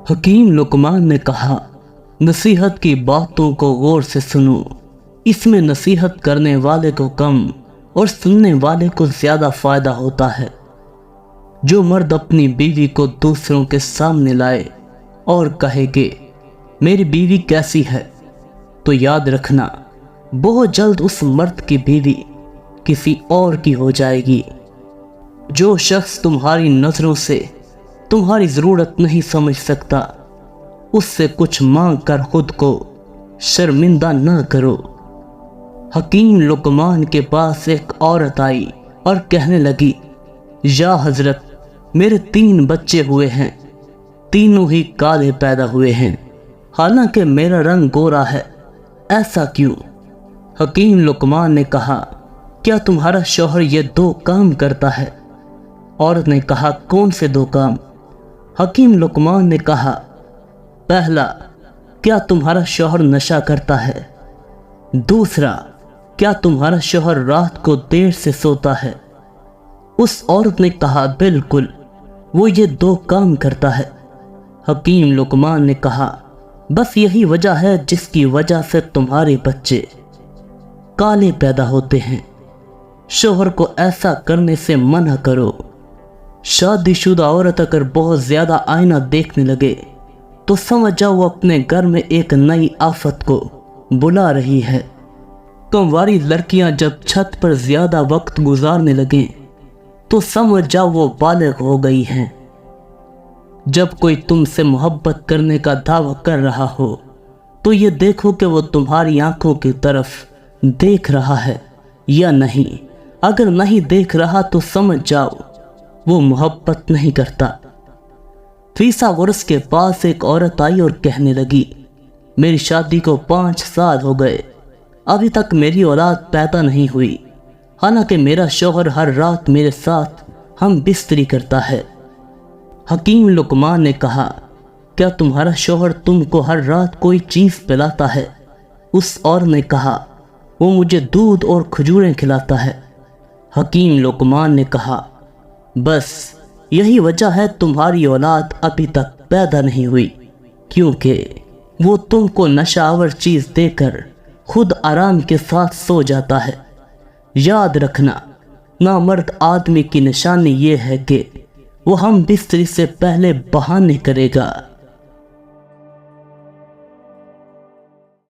حکیم لقمان نے کہا، نصیحت کی باتوں کو غور سے سنو، اس میں نصیحت کرنے والے کو کم اور سننے والے کو زیادہ فائدہ ہوتا ہے۔ جو مرد اپنی بیوی کو دوسروں کے سامنے لائے اور کہے کہ میری بیوی کیسی ہے، تو یاد رکھنا بہت جلد اس مرد کی بیوی کسی اور کی ہو جائے گی۔ جو شخص تمہاری نظروں سے تمہاری ضرورت نہیں سمجھ سکتا، اس سے کچھ مانگ کر خود کو شرمندہ نہ کرو۔ حکیم لقمان کے پاس ایک عورت آئی اور کہنے لگی، یا حضرت، میرے 3 بچے ہوئے ہیں، تینوں ہی کالے پیدا ہوئے ہیں، حالانکہ میرا رنگ گورا ہے، ایسا کیوں؟ حکیم لقمان نے کہا، کیا تمہارا شوہر یہ 2 کام کرتا ہے؟ عورت نے کہا، کون سے 2 کام؟ حکیم لقمان نے کہا، پہلا، کیا تمہارا شوہر نشہ کرتا ہے؟ دوسرا، کیا تمہارا شوہر رات کو دیر سے سوتا ہے؟ اس عورت نے کہا، بالکل، وہ یہ 2 کام کرتا ہے۔ حکیم لقمان نے کہا، بس یہی وجہ ہے جس کی وجہ سے تمہارے بچے کالے پیدا ہوتے ہیں۔ شوہر کو ایسا کرنے سے منع کرو۔ شادی شدہ عورت اگر بہت زیادہ آئینہ دیکھنے لگے تو سمجھ جاؤ وہ اپنے گھر میں ایک نئی آفت کو بلا رہی ہے۔ کنواری لڑکیاں جب چھت پر زیادہ وقت گزارنے لگیں تو سمجھ جاؤ وہ بالغ ہو گئی ہیں۔ جب کوئی تم سے محبت کرنے کا دعویٰ کر رہا ہو تو یہ دیکھو کہ وہ تمہاری آنکھوں کی طرف دیکھ رہا ہے یا نہیں۔ اگر نہیں دیکھ رہا تو سمجھ جاؤ وہ محبت نہیں کرتا۔ فیثاغورس کے پاس ایک عورت آئی اور کہنے لگی، میری شادی کو 5 سال ہو گئے، ابھی تک میری اولاد پیدا نہیں ہوئی، حالانکہ میرا شوہر ہر رات میرے ساتھ ہم بستری کرتا ہے۔ حکیم لقمان نے کہا، کیا تمہارا شوہر تم کو ہر رات کوئی چیز پلاتا ہے؟ اس عورت نے کہا، وہ مجھے دودھ اور کھجوریں کھلاتا ہے۔ حکیم لقمان نے کہا، بس یہی وجہ ہے تمہاری اولاد ابھی تک پیدا نہیں ہوئی، کیونکہ وہ تم کو نشہ آور چیز دے کر خود آرام کے ساتھ سو جاتا ہے۔ یاد رکھنا، نامرد آدمی کی نشانی یہ ہے کہ وہ ہم بستری سے پہلے بہانے کرے گا۔